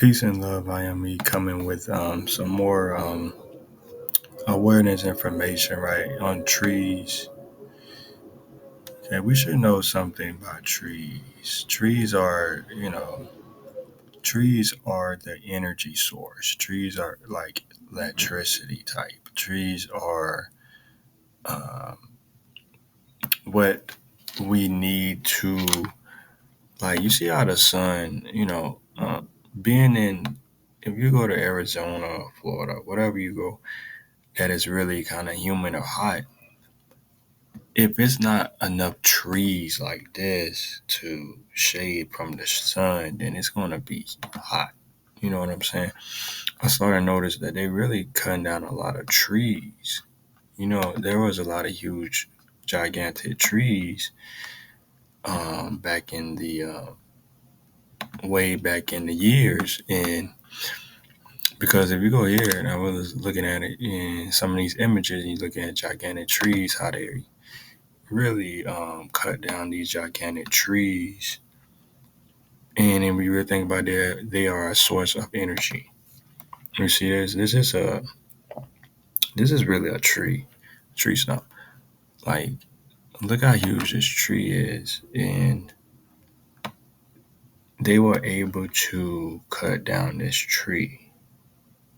Peace and love. I am me coming with some more awareness information, right, on trees. Okay, we should know something about trees. Trees are the energy source. Trees are like electricity type. Trees are um, what we need to, like, you see how the sun, being in, if you go to Arizona, Florida, whatever you go, that is really kind of humid or hot, if it's not enough trees like this to shade from the sun, then it's going to be hot. You know what I'm saying? I started to notice that they really cutting down a lot of trees. There was a lot of huge, gigantic trees back in the way back in the years. And because if you go here, and I was looking at it in some of these images, you look at gigantic trees, how they really cut down these gigantic trees. And if you really think about it, they are a source of energy. You see this? This is really a tree stump. Like, look how huge this tree is, and they were able to cut down this tree.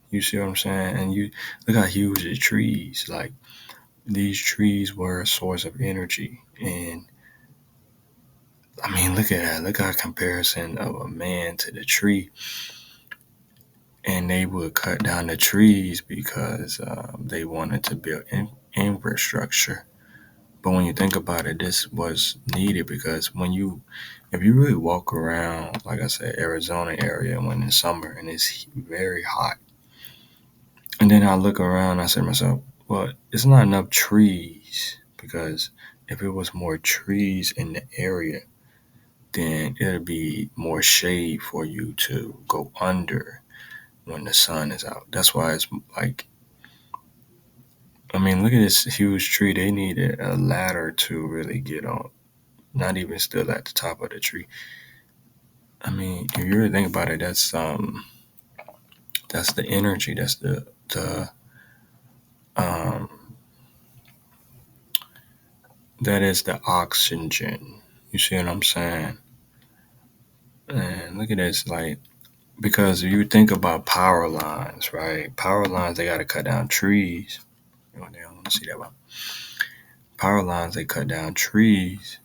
You see what I'm saying? And you look how huge the trees. Like, these trees were a source of energy, and I mean, look at that. Look at a comparison of a man to the tree. And they would cut down the trees because they wanted to build infrastructure. But when you think about it, this was needed because if you really walk around, like I said, Arizona area when it's summer and it's very hot, and then I look around, I say to myself, well, it's not enough trees, because if it was more trees in the area, then it'll be more shade for you to go under when the sun is out. That's why it's like, I mean, look at this huge tree. They needed a ladder to really get on, not even still at the top of the tree. I mean, if you really think about it, that's the energy. That's the um that is the oxygen. You see what I'm saying? And look at this, like, because if you think about power lines, right? Power lines, they got to cut down trees. They don't want to see that one. Power lines, they cut down trees,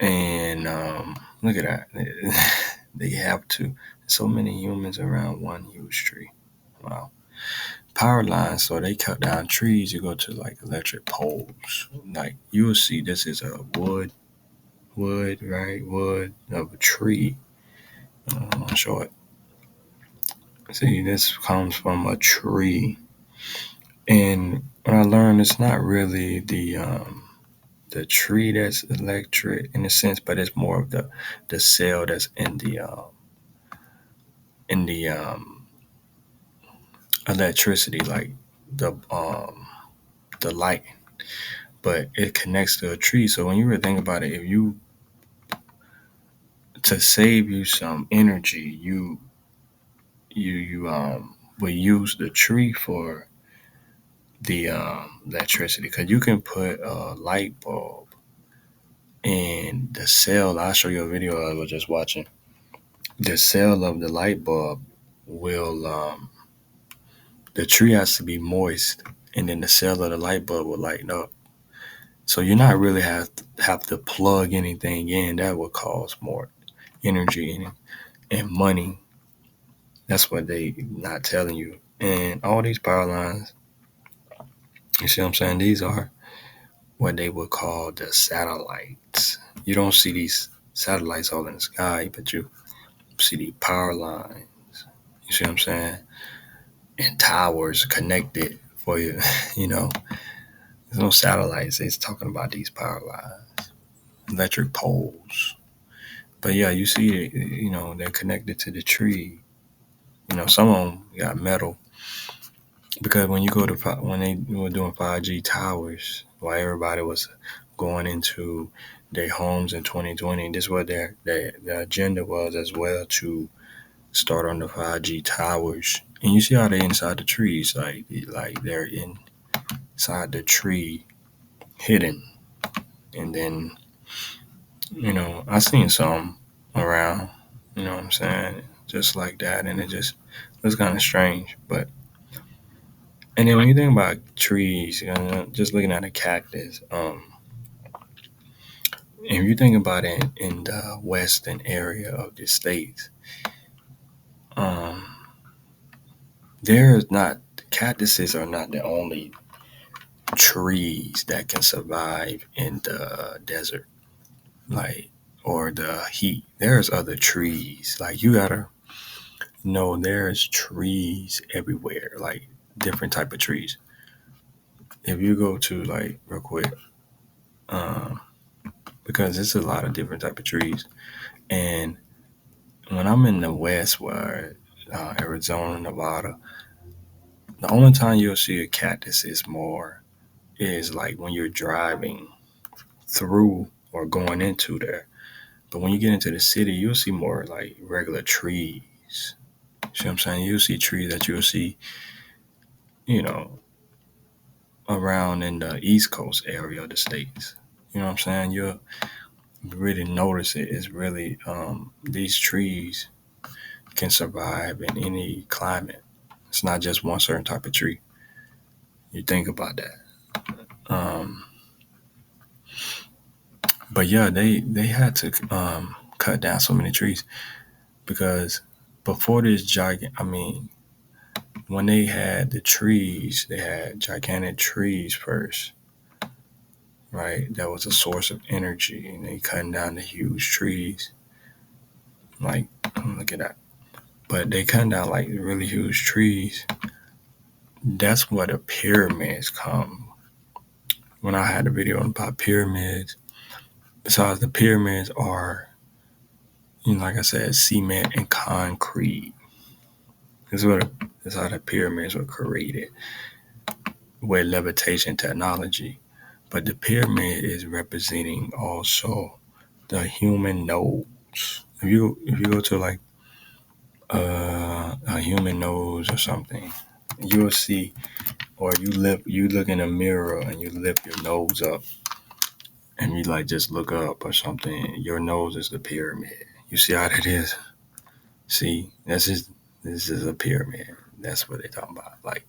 and look at that. They have to. So many humans around one huge tree. Wow. Power lines, so they cut down trees. You go to like electric poles. Like, you will see this is a wood, right? Wood of a tree. I'll show it. See, this comes from a tree. And what I learned, it's not really the tree that's electric in a sense, but it's more of the cell that's in the electricity, like the light, but it connects to a tree. So when you really think about it, if you to save you some energy, you will use the tree for the electricity, because you can put a light bulb in the cell. I'll show you a video I was just watching. The cell of the light bulb will the tree has to be moist, and then the cell of the light bulb will lighten up. So you're not really have to plug anything in. That would cause more energy and money. That's what they not telling you. And all these power lines, you see what I'm saying? These are what they would call the satellites. You don't see these satellites all in the sky, but you see the power lines. You see what I'm saying? And towers connected for you. you know, there's no satellites. It's talking about these power lines, electric poles. But yeah, you see, they're connected to the tree. Some of them got metal, because when you go to when they were doing 5G towers, while everybody was going into their homes in 2020, this is what their agenda was as well, to start on the 5G towers, and you see how they inside the trees, like they're inside the tree, hidden. And then I seen some around. You know what I'm saying? Just like that, and it just looks kind of strange. But and then when you think about trees, just looking at a cactus, if you think about it in the western area of the states, um, there's not cactuses are not the only trees that can survive in the desert, like or the heat. There's other trees. Like you gotta know there's trees everywhere, like different type of trees. If you go to like real quick, um, because it's a lot of different type of trees, and when I'm in the west, where Arizona, Nevada, the only time you'll see a cactus is like when you're driving through or going into there. But when you get into the city, you'll see more like regular trees. See what I'm saying? You'll see trees that you'll see, you know, around in the East Coast area of the states. You know what I'm saying? You'll really notice it is really these trees can survive in any climate. It's not just one certain type of tree. You think about that. Um, but yeah, they had to cut down so many trees because before this giant, I mean, when they had the trees, they had gigantic trees first, right? That was a source of energy, and they cutting down the huge trees. Like, look at that. But they cutting down like really huge trees. That's where the pyramids come. When I had a video about pyramids, besides the pyramids are, like I said, cement and concrete. That's how the pyramids were created with levitation technology. But the pyramid is representing also the human nose. If you go to like a human nose or something, you'll see, or you look in a mirror and you lift your nose up, and you like just look up or something. Your nose is the pyramid. You see how that is? See, this is a pyramid. That's what they're talking about. Like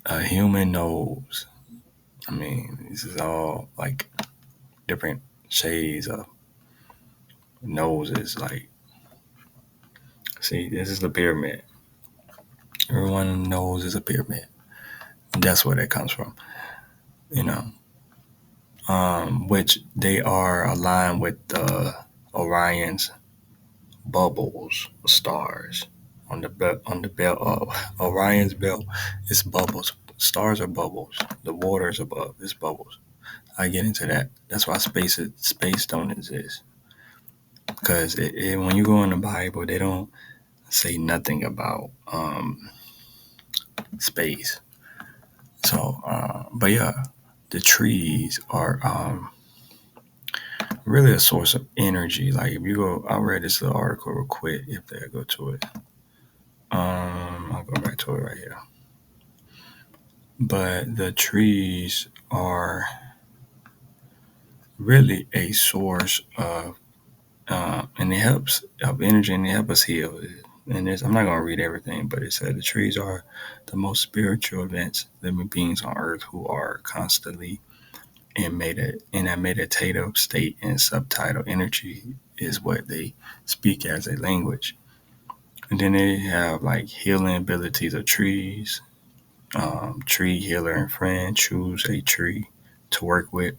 a human nose. I mean, this is all like different shades of noses. Like, see, this is the pyramid. Everyone knows is a pyramid. That's where that comes from. You know, which they are aligned with the Orion's bubbles, stars on the belt of Orion's belt. It's bubbles. Stars are bubbles. The water is above. It's bubbles. I get into that. That's why space don't exist. Because when you go in the Bible, they don't say nothing about space. So, but yeah, the trees are really a source of energy. Like if you go, I read this little article real quick. If they go to it, I'll go back to it right here. But the trees are really a source of, and it helps of energy, and it helps us heal. And I'm not gonna read everything, but it said the trees are the most spiritual events living beings on Earth who are constantly in a meditative state, and subtitle energy is what they speak as a language. And then they have like healing abilities of trees, tree healer and friend, choose a tree to work with.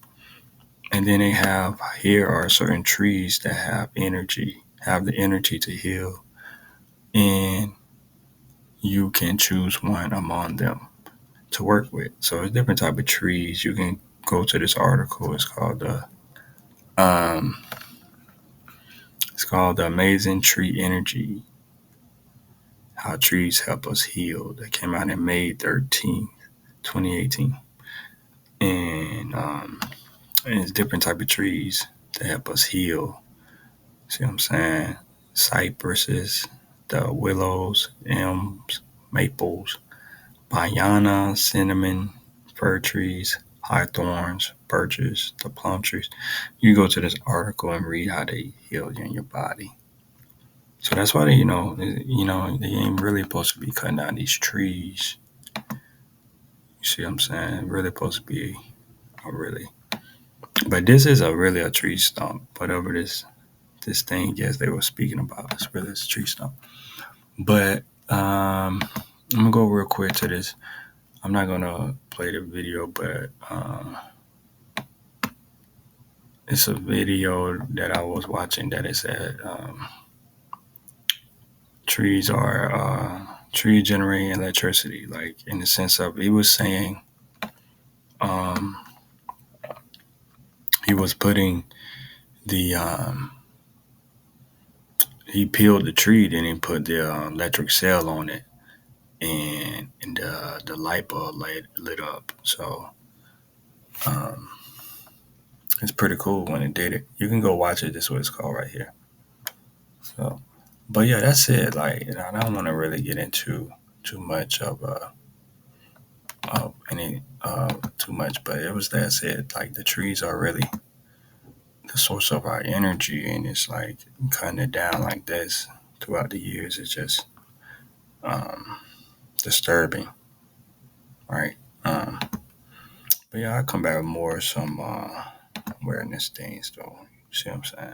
And then they have, here are certain trees that have the energy to heal, and you can choose one among them to work with. So there's different type of trees. You can go to this article. Um, it's called the Amazing Tree Energy: How Trees Help Us Heal. That came out in May 13th, 2018. And it's different type of trees that help us heal. See what I'm saying? Cypresses, the willows, elms, maples, bayana, cinnamon, fir trees, hawthorns, birches, the plum trees. You go to this article and read how they heal you in your body. So that's why they, they ain't really supposed to be cutting down these trees. You see what I'm saying? Really supposed to be a really, but this is a really a tree stump. Whatever this thing is they were speaking about, it's really a tree stump. But I'm gonna go real quick to this. I'm not gonna play the video, but it's a video that I was watching that it said trees generating electricity, like in the sense of he was saying um, he was putting the he peeled the tree, then he put the electric cell on it, and the light bulb lit up. So um, it's pretty cool when it did it. You can go watch it. This is what it's called right here. So, but yeah, that's it. Like, I don't want to really get into too much of any too much, but it was that said. Like, the trees are really the source of our energy, and it's like cutting it down like this throughout the years. It's just um, disturbing, right? But yeah, I'll come back with more some awareness things, though. See what I'm saying?